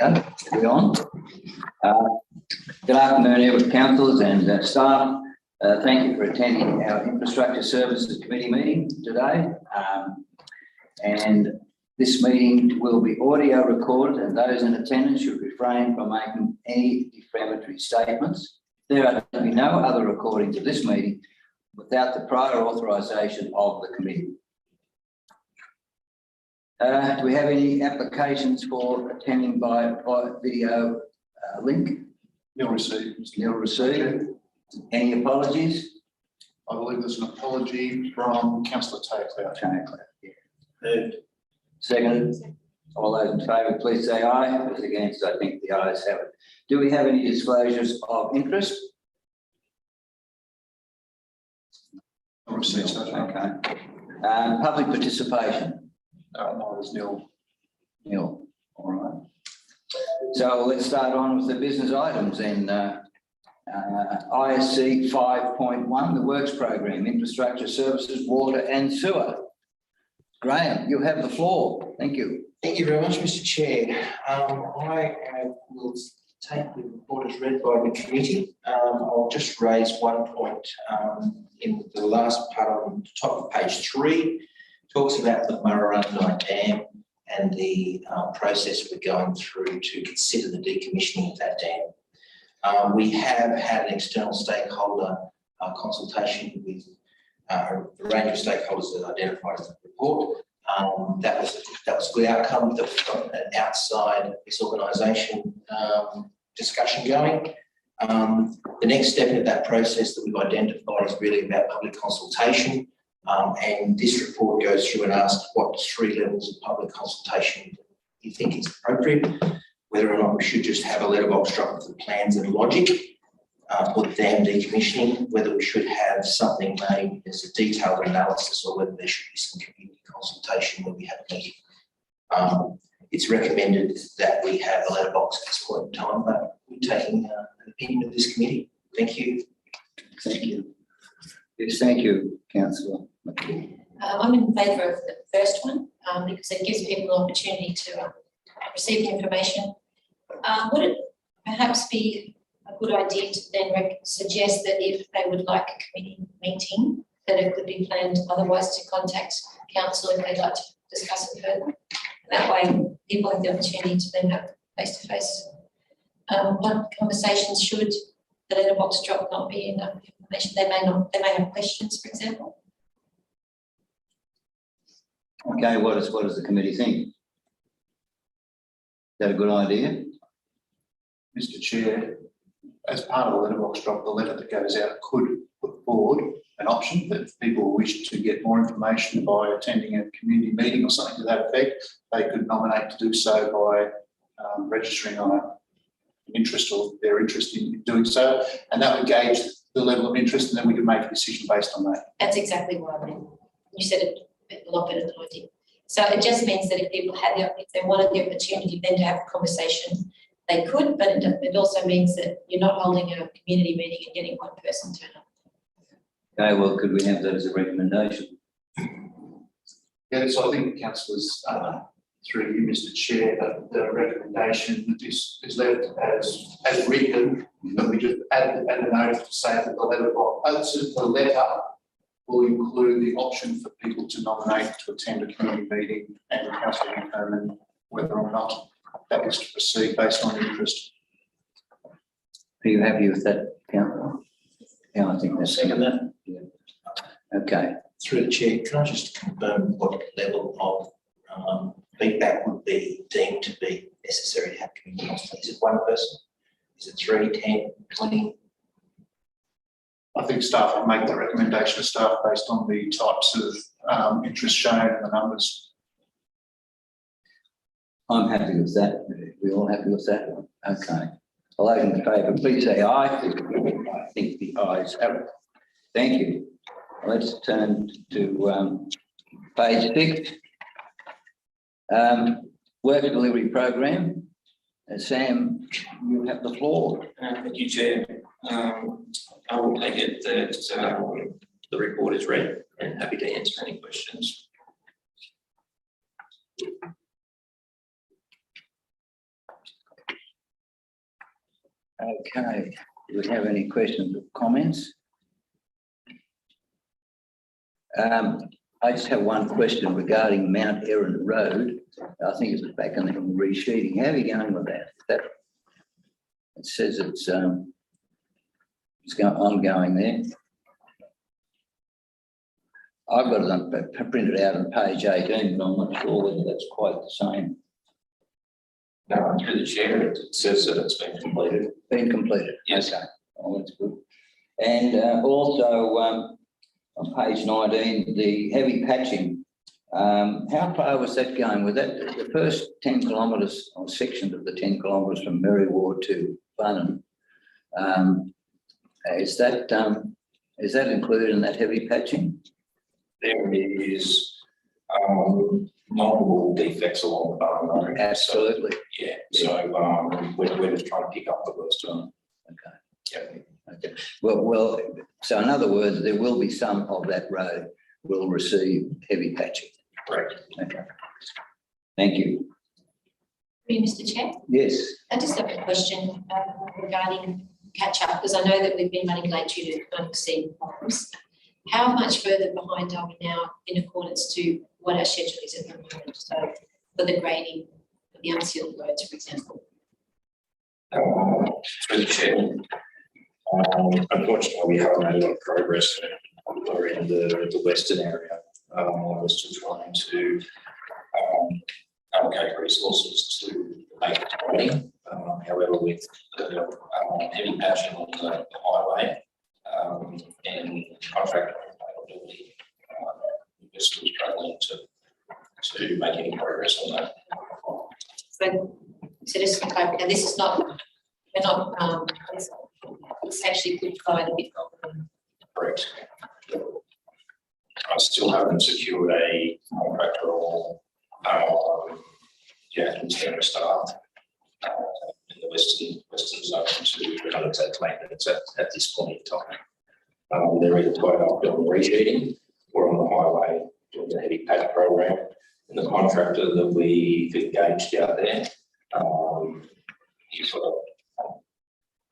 Okay, we on? Good afternoon, councillors and staff. Thank you for attending our Infrastructure Services Committee meeting today. And this meeting will be audio recorded, and those in attendance should refrain from making any defamatory statements. There are to be no other recordings of this meeting without the prior authorisation of the committee. Do we have any applications for attending by video link? Nil received. Nil received. Any apologies? I believe there's an apology from Councillor Taylor. Moved. Seconded. All those in favour, please say aye. Those against, I think the ayes have it. Do we have any disclosures of interest? Nil received. Okay. Public participation? No, there's nil. Nil. All right. So let's start on with the business items and ISC 5.1, the works program, infrastructure services, water and sewer. Graham, you have the floor. Thank you. Thank you very much, Mr. Chair. I will take the report as read by the committee. I'll just raise one point in the last part on the top of page 3. Talks about the Murrurundi Dam and the process we're going through to consider the decommissioning of that dam. We have had an external stakeholder consultation with a range of stakeholders that are identified in the report. That was a good outcome. That we've got an outside this organisation discussion going. The next step of that process that we've identified is really about public consultation. And this report goes through and asks what 3 levels of public consultation you think is appropriate, whether or not we should just have a letterbox drop with the plans and logic for the dam decommissioning, whether we should have something made as a detailed analysis, or whether there should be some community consultation where we have a meeting. It's recommended that we have a letterbox at this point in time, but we're taking an opinion of this committee. Thank you. Thank you. Yes, thank you, Councillor. I'm in favour of the first one because it gives people an opportunity to receive the information. Would it perhaps be a good idea to then suggest that if they would like a committee meeting, that it could be planned otherwise to contact council if they'd like to discuss it further? That way people have the opportunity to then have face-to-face conversations should the letterbox drop not be enough information. They may have questions, for example. Okay, what does the committee think? Is that a good idea? Mr. Chair, as part of the letterbox drop, the letter that goes out could put forward an option that if people wish to get more information by attending a community meeting or something to that effect, they could nominate to do so by registering on an interest or their interest in doing so, and that would gauge the level of interest, and then we could make a decision based on that. That's exactly what I meant. You said it a lot better than I did. So it just means that if people had if they wanted the opportunity then to have a conversation, they could, but it also means that you're not holding a community meeting and getting one person turn up. Okay, well, could we have that as a recommendation? Yeah, so I think the councillors, through you, Mr. Chair, that the recommendation is left as written, and we just add a note to say that the letter will include the option for people to nominate to attend a community meeting, and the council will determine whether or not that was to proceed based on interest. Are you happy with that, Councillor? Yeah, I think that's Second that. Yeah. Okay. Through the chair, can I just confirm what level of feedback would be deemed to be necessary to have community consultation? Is it 1 person? Is it 3, 10, 20? I think staff will make the recommendation to staff based on the types of interest shown and the numbers. I'm happy with that. We all happy with that? Okay. All those in favour, please say aye. I think the ayes have it. Thank you. Let's turn to page 6. Work delivery program. Sam, you have the floor. Thank you, Chair. I will take it that the report is read and happy to answer any questions. Okay, do we have any questions or comments? I just have one question regarding Mount Erin Road. I think it was back in the resheeting. How are you going with that? It says it's ongoing there. I've got it printed out on page 18, but I'm not sure whether that's quite the same. No, through the chair, it says that it's been completed. Been completed? Yes. Okay, oh, that's good. And also on page 19, the heavy patching. How far was that going? Was that the first 10 kilometres or section of the 10 kilometres from Merry Ward to Bunham? Is that included in that heavy patching? There is multiple defects along the Barn Road. Absolutely. Yeah, so we're just trying to pick up the worst of them. Okay. Yeah. Okay. Well, so in other words, there will be some of that road will receive heavy patching. Correct. Okay. Thank you. Mr. Chair, Yes. I just have a question regarding catch up, because I know that we've been running late due to unforeseen problems. How much further behind are we now in accordance to what our schedule is at the moment? So for the grading of the unsealed roads, for example. Through the chair. Unfortunately, we haven't made a lot of progress around the western area. We're still trying to allocate resources to make it grading. However, with the heavy patching on the highway and contractor availability, we're still struggling to make any progress on that. So just to clarify, this is not, we're not, it's actually could provide a bit of. Correct. I still haven't secured a contractor or internal staff in the western zone to undertake maintenance at this point in time. They're either tied up doing resheeting or on the highway doing the heavy patch program. And the contractor that we've engaged out there, he sort of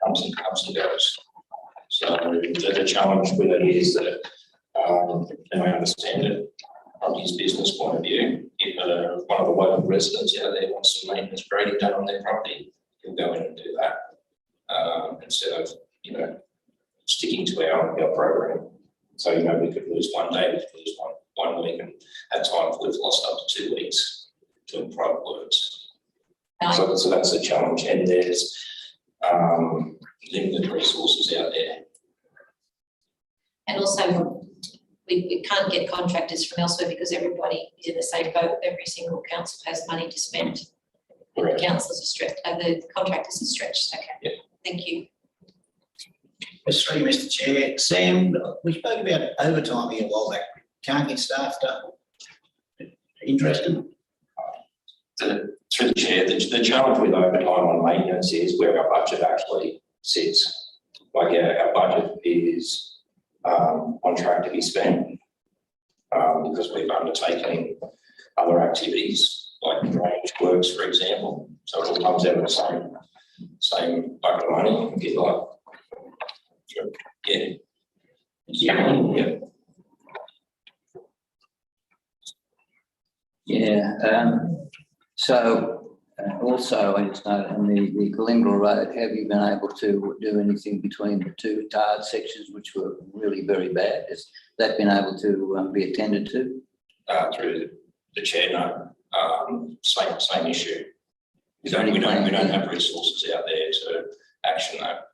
comes and goes. So the challenge with it is that, and I understand it from his business point of view, if one of the local residents out there wants some maintenance grading done on their property, he'll go in and do that instead of, sticking to our program. So, we could lose one day, we could lose one week, and at times we've lost up to 2 weeks doing private works. So that's a challenge, and there's limited resources out there. And also, we can't get contractors from elsewhere because everybody is in the same boat. Every single council has money to spend. And the councils are stretched, the contractors are stretched. Okay. Yeah. Thank you. Sorry, Mr. Chair. Sam, we spoke about overtime here a while back. Can't get staff done. Interested? Through the chair, the challenge with overtime on maintenance is where our budget actually sits. Like our budget is on track to be spent because we've undertaken other activities like drainage works, for example. So it all comes out of the same bucket of money, if you like. Yeah. So also, I just noted on the Glengla Road, have you been able to do anything between the two tarred sections, which were really very bad? Has that been able to be attended to? Through the chair, no. Same issue. We don't have resources out there to action that.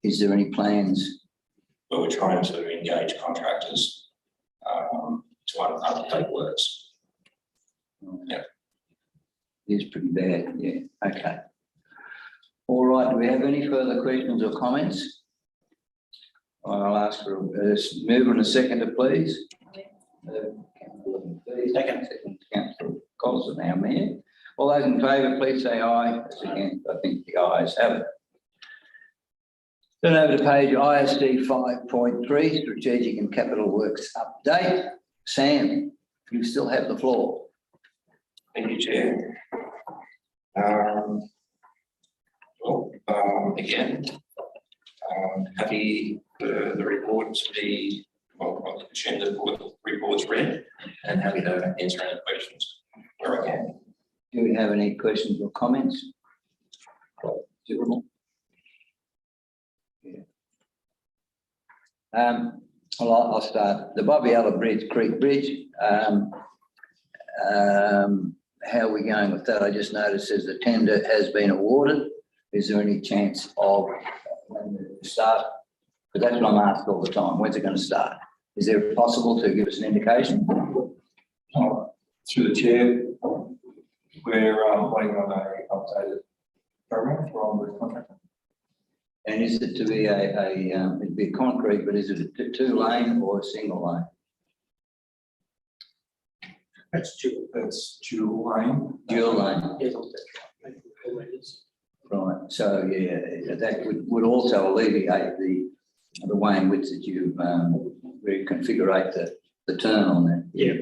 Is there any plans? But we're trying to engage contractors to undertake works. Yeah. It's pretty bad, yeah, okay. All right, do we have any further questions or comments? I'll ask for a mover and a seconder, please. Second, Councillor Collison, our Mayor. All those in favour, please say aye. Against, I think the ayes have it. Turn over to page ISD 5.3, Strategic and Capital Works Update. Sam, you still have the floor. Thank you, Chair. again, happy for the report to be, well, on the agenda for the reports read, and happy to answer any questions where I can. Do we have any questions or comments? Yeah. Well, I'll start. The Bobbyella Creek Bridge, how are we going with that? I just noticed as the tender has been awarded. Is there any chance of when it start? Because that's what I'm asked all the time. When's it going to start? Is it possible to give us an indication? Through the chair, we're waiting on a updated program from the contractor. And is it to be it'd be concrete, but is it a two-lane or a single lane? It's dual lane. Dual lane. Right, so yeah, that would also alleviate the way in which that you've reconfigurate the turn on that. Yeah.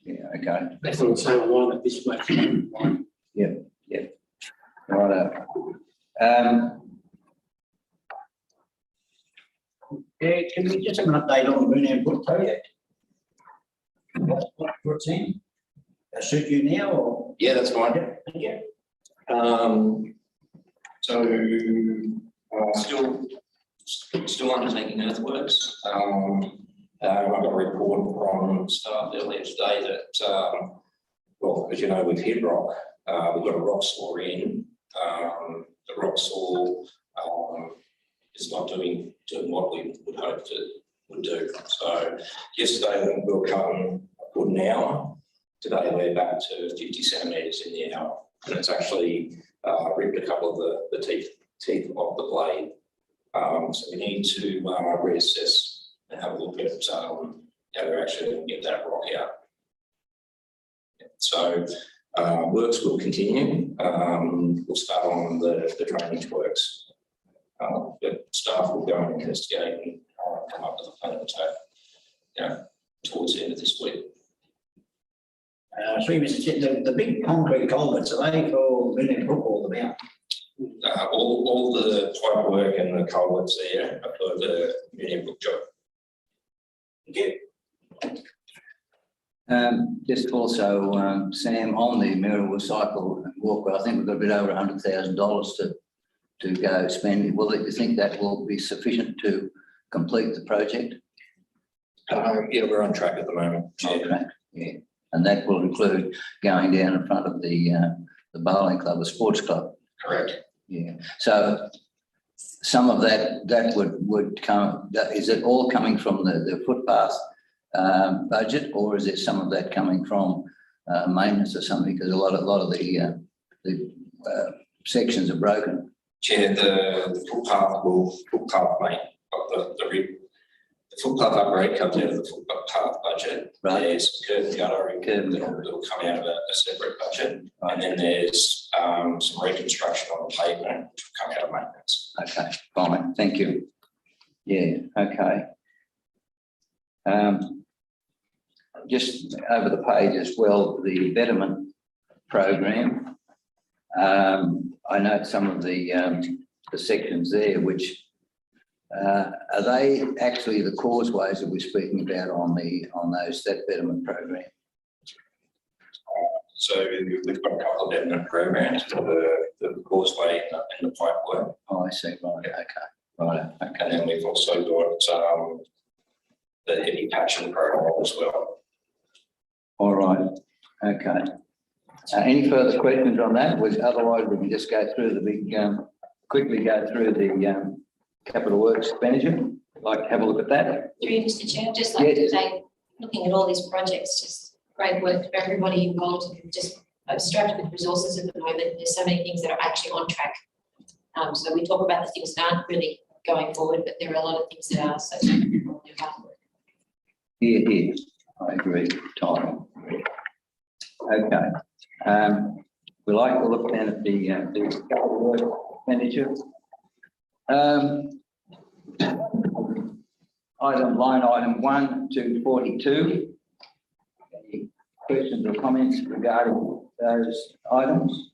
Yeah, okay. That's on the same alignment this way. Right. Can we just have an update on the Moonam Brook project? What's in? Does suit you now or? Yeah, that's fine. Yeah. So, still undertaking earthworks. I got a report from staff earlier today that, well, as you know, with Head Rock, we've got a rock saw in. The rock saw is not doing what we would hope to would do. So yesterday we were cutting a good an hour. Today we're back to 50 centimetres in the hour, and it's actually ripped a couple of the teeth off the blade. So we need to reassess and have a look at how we're actually going to get that rock out. So works will continue. We'll start on the drainage works. But staff will go and investigate and come up with a plan of attack towards the end of this week. Sorry, Mr. Chair, the big concrete culverts, are they for Moonam Brook all about? All the pipe work and the culverts there are for the Moonam Brook job. Yeah. Just also, Sam, on the Merrill Cycle and Walkway, I think we've got a bit over $100,000 to go spend. Will you think that will be sufficient to complete the project? Yeah, we're on track at the moment. Okay, yeah. And that will include going down in front of the bowling club, the sports club. Correct. Yeah. So some of that would come. Is it all coming from the footpath budget, or is it some of that coming from maintenance or something? Because a lot of the sections are broken. Chair, the footpath mate, the footpath upgrade comes out of the footpath budget. Right. There's curb and gutter that'll come out of a separate budget, and then there's some reconstruction on the pavement which will come out of maintenance. Okay, fine, thank you. Yeah, okay. Just over the page as well, the betterment program. I note some of the sections there, which are they actually the causeways that we're speaking about on that betterment program? So we've got a couple of betterment programs for the causeway and the pipe work. Oh, I see, right, okay, right, okay. And then we've also got the heavy patching program as well. All right, okay. Any further questions on that? Otherwise, we can just go through the big, quickly go through the capital works expenditure. Like to have a look at that? Through you, Mr. Chair, I'd just like to Yes. say, looking at all these projects, just great work for everybody involved, and just strapped with resources at the moment. There's so many things that are actually on track. So we talk about the things that aren't really going forward, but there are a lot of things that are. So thank you for all your hard work. Here, I agree, Tom. Okay. We like to look down at the capital work expenditure. Line item 1 to 42. Any questions or comments regarding those items?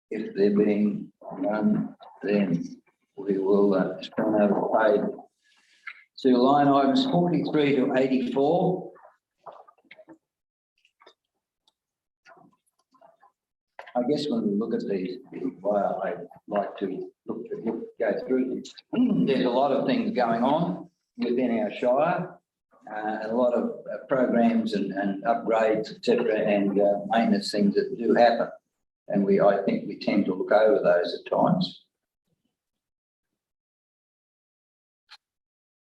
If there being none, then we will turn over the page to line items 43 to 84. I guess when we look at these, well, I like to go through this. There's a lot of things going on within our shire, a lot of programs and upgrades, etc., and maintenance things that do happen. And I think we tend to look over those at times.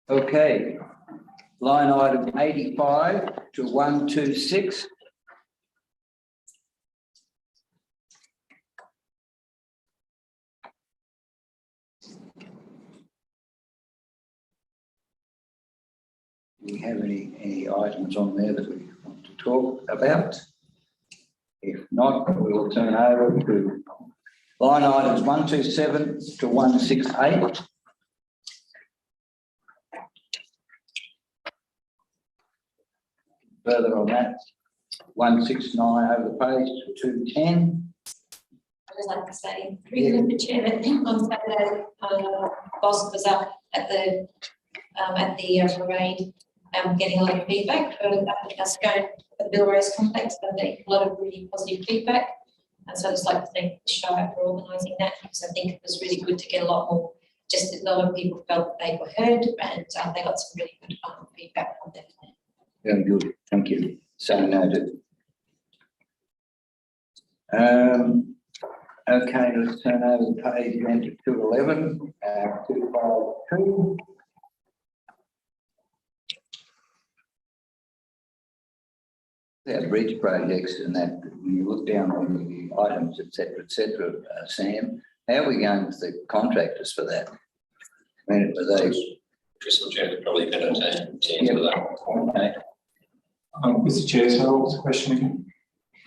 Okay, line item 85 to 126. Do we have any items on there that we want to talk about? If not, we will turn over to line items 127 to 168. Further on that, 169 over the page to 210. I'd just like to say, through the chair, I think on Saturday, Boss was up at the parade, getting a lot of feedback for us going to the Bill Rose complex, but a lot of really positive feedback. And so I'd just like to thank the Shire for organising that, because I think it was really good to get a lot more, just a lot of people felt that they were heard, and they got some really good feedback from them. Very good, thank you. So noted. Okay, let's turn over the page then to 211, 252. Our bridge projects and that, when you look down on the items, etc., Sam, how are we going with the contractors for that? I mean, were they? Crystal Chair, probably better to answer that. Okay. Mr. Chair, so what was the question again?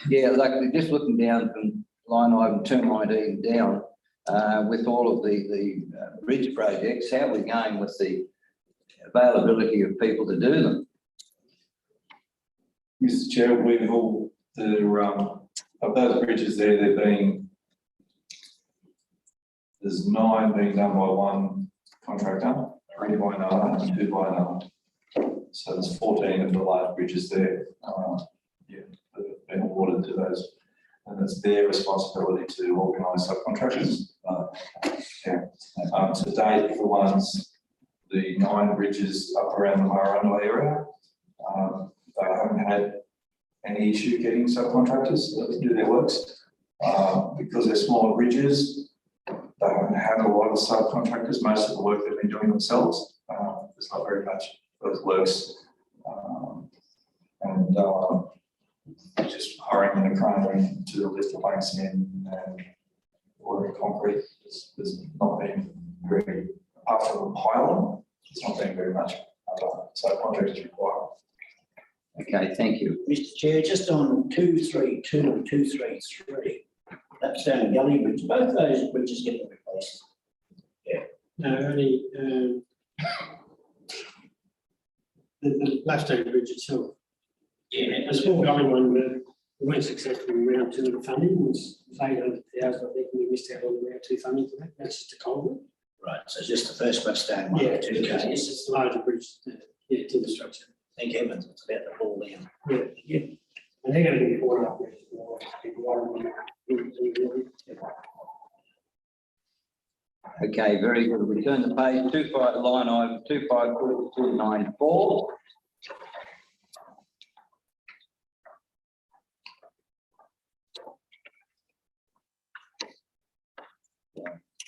Yeah, like we're just looking down from line item 219 down, with all of the bridge projects, how are we going with the availability of people to do them? Mr. Chair, we've all, of those bridges there, there's 9 being done by one contractor, 3 by another, and 2 by another. So there's 14 of the large bridges there, that have been awarded to those, and it's their responsibility to organise subcontractors. To date, the 9 bridges up around the Murrumba area, they haven't had any issue getting subcontractors to do their works. Because they're smaller bridges, they haven't had a lot of subcontractors. Most of the work they've been doing themselves. There's not very much of works. Just hiring in a crane to lift the planks in and ordering concrete. There's not been very, apart from the pylon, it's not been very much subcontractors required. Okay, thank you. Mr. Chair, just on 232 and 233, that's down Gully Bridge, both those bridges getting replaced. No, only the Blackstone Bridge itself. Yeah. A small gully one, but we weren't successful in round 2 of the funding. It was 800,000, I think, and we missed out on the round 2 funding for that. That's just a culvert. Right, so just the first Blackstone one. Yeah, two it's cases. just a larger bridge, timber structure. Thank heavens, it's about to fall down. Yeah. And they're going to be 4.5 metres more. Okay, very good. We turn the page, line item 254 to 294.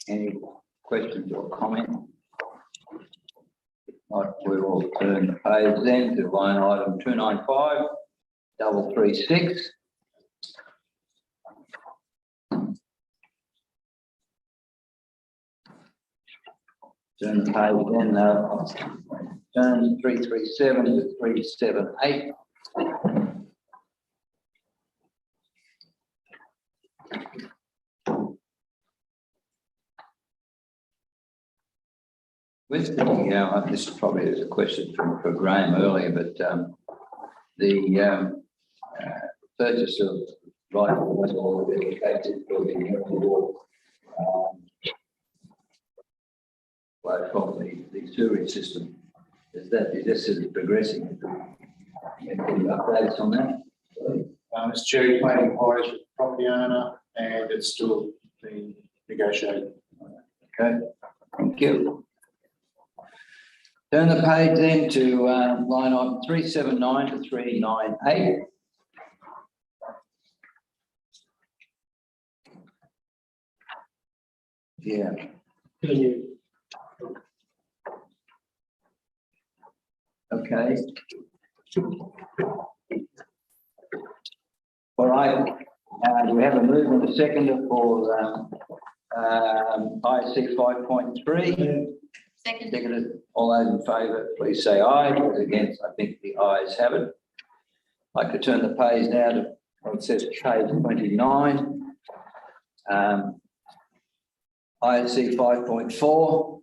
Any questions or comments? If not, we will turn the page then to line item 295, 336. Turn the page then, turn 337 to 378. With the, this is probably a question for Graham earlier, but the purchase of right, was all dedicated to the board. Like from the sewerage system, is this is progressing? Any updates on that? Mr. Chair, planning inquiries with the property owner and it's still being negotiated. Okay, thank you. Turn the page then to line item 379 to 398. Yeah, Can you, okay. All right, do we have a move and a second for IC 5.3? Second. Seconded. All those in favour, please say aye. Those against, I think the ayes have it. I could turn the page now to what it says page 29. IC 5.4,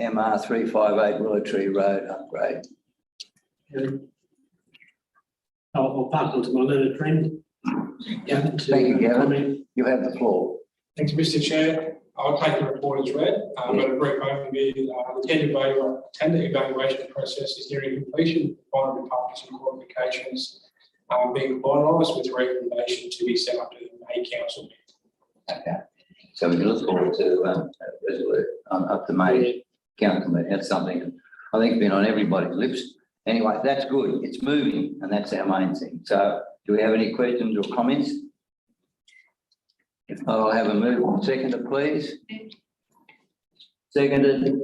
MR 358 Willow Tree Road upgrade. I'll pass on to my learned friend. Gavin, to Thank you, Gavin. comment. You have the floor. Thanks, Mr. Chair. I'll take the report as read. But a brief overview, the tender evaluation process is nearing completion. Final departments and qualifications being finalised with recommendation to be sent up to the May Council. Okay. So we can look forward to resolute up to May council. That's something I think been on everybody's lips. Anyway, that's good. It's moving and that's our main thing. So do we have any questions or comments? If not, I'll have a move and seconder, please. Seconded.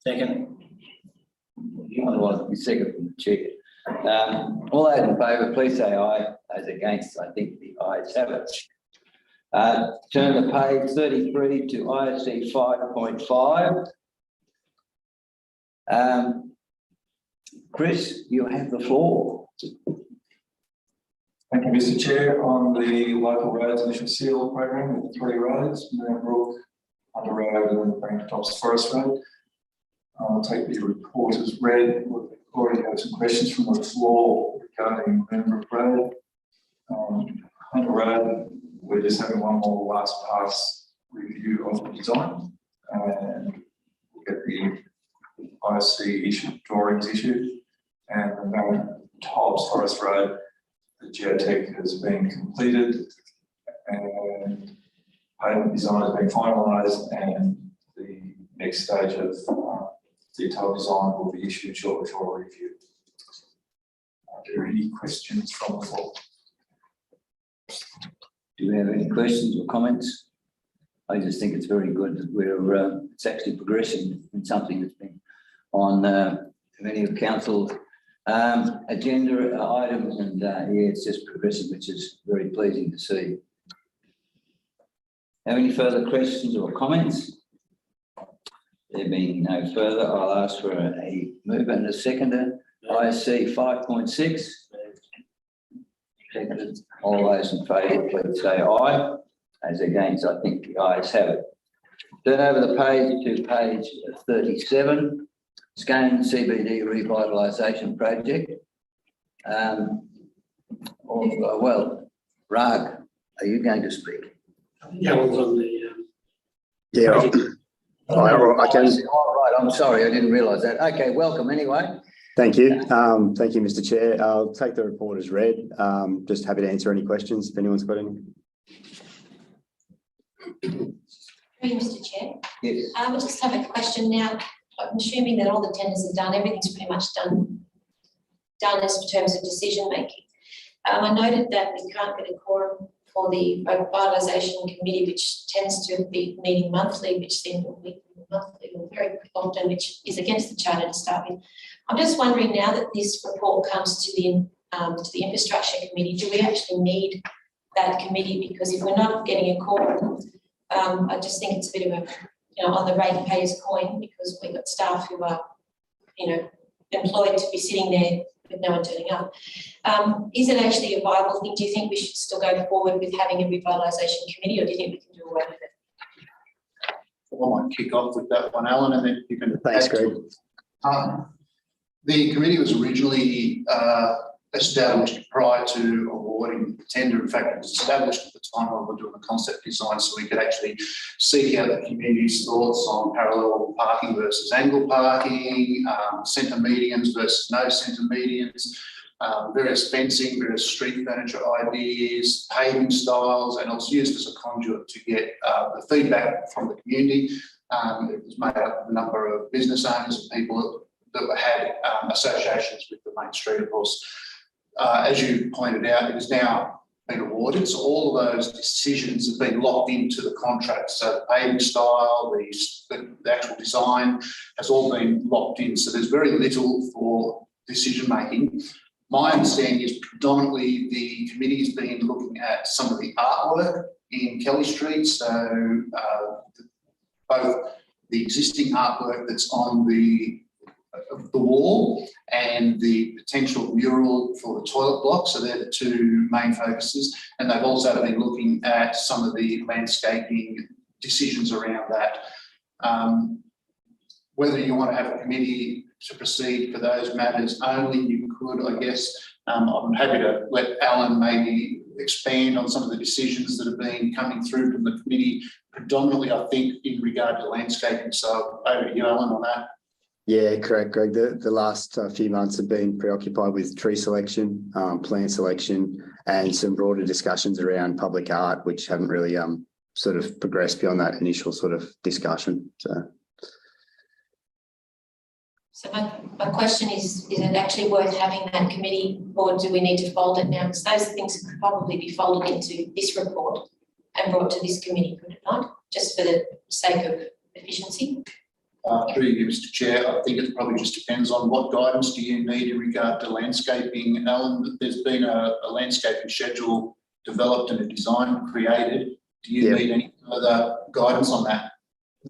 Second. Otherwise, we second from the chair. All those in favour, please say aye. Those against, I think the ayes have it. Turn the page 33 to ISC 5.5. Chris, you have the floor. Thank you, Mr. Chair. On the local roads initial seal program with 3 roads, Moonbrook, Under Road and Branchtops Forest Road. I'll take the report as read. We've already had some questions from the floor regarding Moonbrook Road. Under Road, we're just having one more last pass review of the design and we'll get the IC issued, drawings issued, and the Tobbs Forest Road, the geotech has been completed and pavement design has been finalised and the next stage of detailed design will be issued shortly for review. Are there any questions from the floor? Do we have any questions or comments? I just think it's very good that we're it's actually progressing in something that's been on many of council's agenda items, and yeah, it's just progressing, which is very pleasing to see. Have any further questions or comments? There being no further, I'll ask for a mover and a seconder. ISC 5.6. Seconded. All those in favour, please say aye. As against, I think the ayes have it. Turn over the page to page 37, Scone CBD Revitalisation Project. Well, Rag, are you going to speak? Yeah, I was on the. Yeah, I can. All right, I'm sorry, I didn't realise that. Okay, welcome anyway. Thank you. Thank you, Mr. Chair. I'll take the report as read. Just happy to answer any questions if anyone's got any. Mr. Chair. Yes. I just have a question now. I'm assuming that all the tenders are done, everything's pretty much done as in terms of decision making. I noted that we can't get a quorum for the revitalisation committee, which tends to be meeting monthly, which then will meet monthly or very often, which is against the charter to start with. I'm just wondering, now that this report comes to the infrastructure committee, do we actually need that committee? Because if we're not getting a quorum, I just think it's a bit of a, on the ratepayers' coin, because we've got staff who are, employed to be sitting there with no one turning up. Is it actually a viable thing? Do you think we should still go forward with having a revitalisation committee, or do you think we can do away with it? I might kick off with that one, Alan, and then you can. Thanks, add to Greg. it. The committee was originally established prior to awarding the tender. In fact, it was established at the time when we were doing the concept design, so we could actually seek out the community's thoughts on parallel parking versus angle parking, centre medians versus no centre medians, various fencing, various street furniture ideas, paving styles, and it was used as a conduit to get the feedback from the community. It was made up of a number of business owners and people that had associations with the main street, of course. As you pointed out, it has now been awarded, so all of those decisions have been locked into the contract. So the paving style, the actual design has all been locked in. So there's very little for decision making. My understanding is predominantly the committee has been looking at some of the artwork in Kelly Street. So both the existing artwork that's on the wall and the potential mural for the toilet block. So they're the two main focuses. And they've also been looking at some of the landscaping decisions around that. Whether you want to have a committee to proceed for those matters only, you could, I guess. I'm happy to let Alan maybe expand on some of the decisions that have been coming through from the committee, predominantly, I think, in regard to landscaping. So over to you, Alan, on that. Yeah, correct, Greg. The last few months have been preoccupied with tree selection, plant selection, and some broader discussions around public art, which haven't really sort of progressed beyond that initial sort of discussion. So my question is it actually worth having that committee, or do we need to fold it now? Because those things could probably be folded into this report and brought to this committee, could it not? Just for the sake of efficiency. Through you, Mr. Chair, I think it probably just depends on what guidance do you need in regard to landscaping. Alan, there's been a landscaping schedule developed and a design created. Do you need any further guidance on that?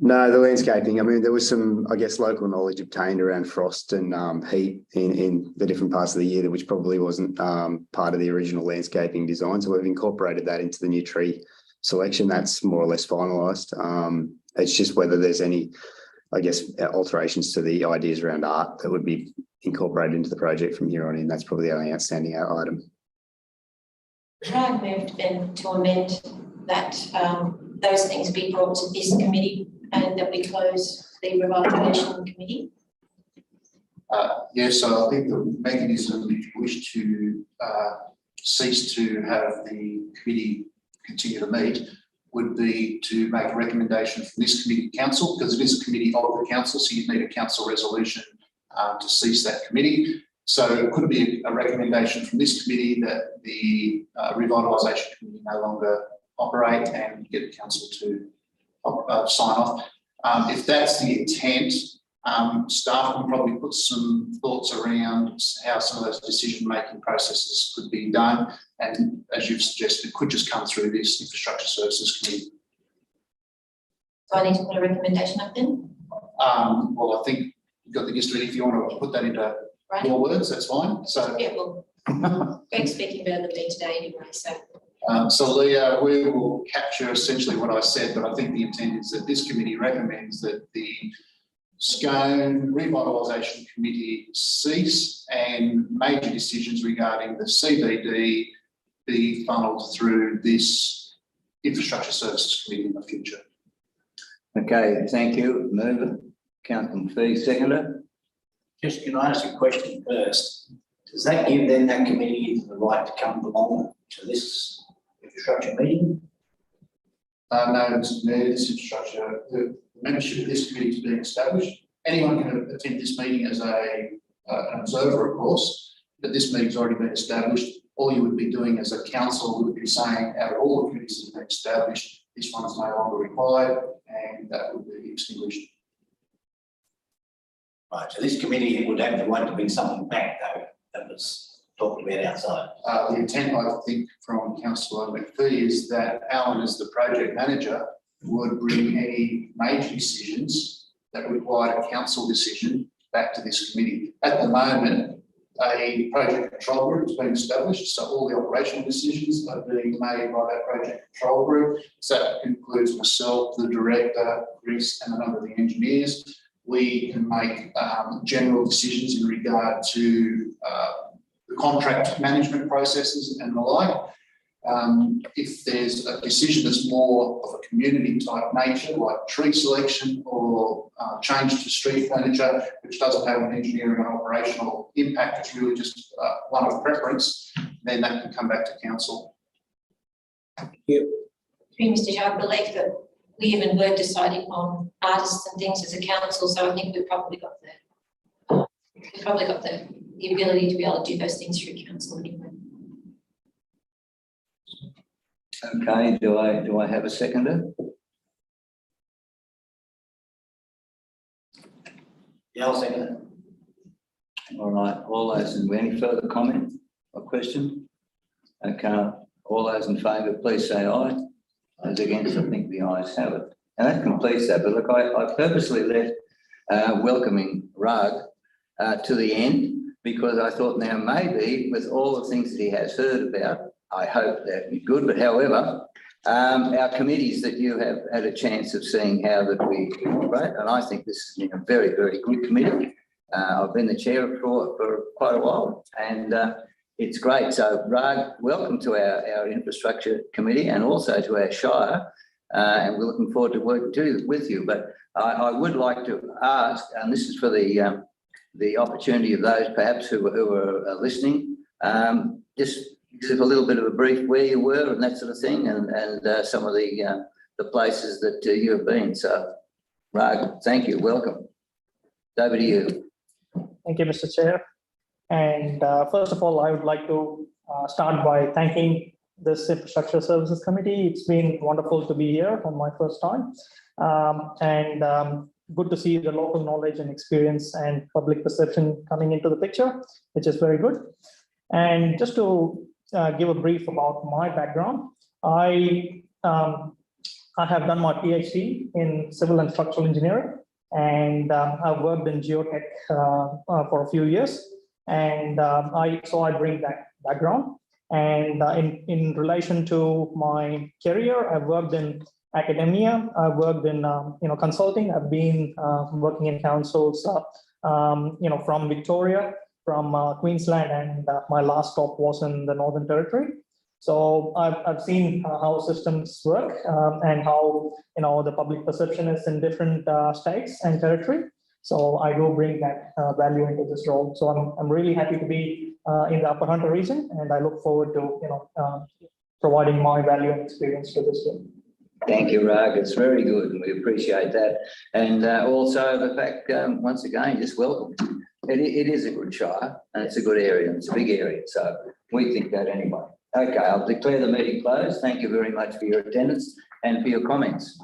No, the landscaping, I mean, there was some, I guess, local knowledge obtained around frost and heat in the different parts of the year, which probably wasn't part of the original landscaping design. So we've incorporated that into the new tree selection. That's more or less finalised. It's just whether there's any, I guess, alterations to the ideas around art that would be incorporated into the project from here on in. That's probably the only outstanding item. Could I move then to amend that those things be brought to this committee and that we close the revitalisation committee? Yes, so I think the mechanism, if you wish to cease to have the committee continue to meet, would be to make a recommendation from this committee to council, because it is a committee of the council, so you'd need a council resolution to cease that committee. So it could be a recommendation from this committee that the revitalisation committee no longer operate and get the council to sign off. If that's the intent, staff can probably put some thoughts around how some of those decision-making processes could be done. And as you've suggested, it could just come through this Infrastructure Services Committee. So I need to put a recommendation up then? Well, I think you've got the gist of it. If you want to put that into your words, that's fine. So, yeah, well, Greg's speaking better than me today anyway, so. So Leah, we will capture essentially what I said, but I think the intent is that this committee recommends that the Scone Revitalisation Committee cease and major decisions regarding the CBD be funneled through this Infrastructure Services Committee in the future. Okay, thank you. Mover, Councillor Fee, seconder. Just can I ask a question first? Does that give then that committee the right to come along to this infrastructure meeting? No, it's this infrastructure. The membership of this committee is being established. Anyone can attend this meeting as an observer, of course, but this meeting's already been established. All you would be doing as a council would be saying, out of all the committees that have been established, this one is no longer required, and that would be extinguished. Right, so this committee would have the right to bring something back, though, that was talked about outside. The intent, I think, from Councillor McPhee is that Alan, as the project manager, would bring any major decisions that required a council decision back to this committee. At the moment, a project control group has been established, so all the operational decisions are being made by that project control group. So that includes myself, the director, Chris, and a number of the engineers. We can make general decisions in regard to the contract management processes and the like. If there's a decision that's more of a community type nature, like tree selection or change to street furniture, which doesn't have an engineering and operational impact, it's really just one of preference, then that can come back to council. Through Mr. Chair, I believe that we even were deciding on artists and things as a council, so I think we've probably got the ability to be able to do those things through council anyway. Okay, do I have a seconder? Yeah, I'll second it. All right, all those, any further comment or question? Okay, all those in favour, please say aye. Those against, I think the ayes have it. And that completes that, but look, I purposely left welcoming Rag to the end because I thought now maybe with all the things that he has heard about, I hope that be good, but however, our committees that you have had a chance of seeing how that we operate, and I think this has been a very, very good committee. I've been the chair for quite a while and it's great. So Rag, welcome to our infrastructure committee and also to our Shire. And we're looking forward to working with you. But I would like to ask, and this is for the opportunity of those perhaps who are listening, just give a little bit of a brief where you were and that sort of thing, and some of the places that you have been. So, Rag, thank you. Welcome. Over to you. Thank you, Mr. Chair. And first of all, I would like to start by thanking this Infrastructure Services Committee. It's been wonderful to be here on my first time. Good to see the local knowledge and experience and public perception coming into the picture, which is very good. And just to give a brief about my background, I have done my PhD in civil and structural engineering, and I've worked in geotech for a few years. And so I bring that background. And in relation to my career, I've worked in academia, I've worked in consulting. I've been working in councils, from Victoria, from Queensland, and my last stop was in the Northern Territory. So I've seen how systems work and how the public perception is in different states and territory. So I do bring that value into this role. So I'm really happy to be in the Upper Hunter region, and I look forward to providing my value and experience to this team. Thank you, Rag. It's very good, and we appreciate that. And also the fact, once again, just welcome. It is a good shire, and it's a good area, and it's a big area. So we think that anyway. Okay, I'll declare the meeting closed. Thank you very much for your attendance and for your comments.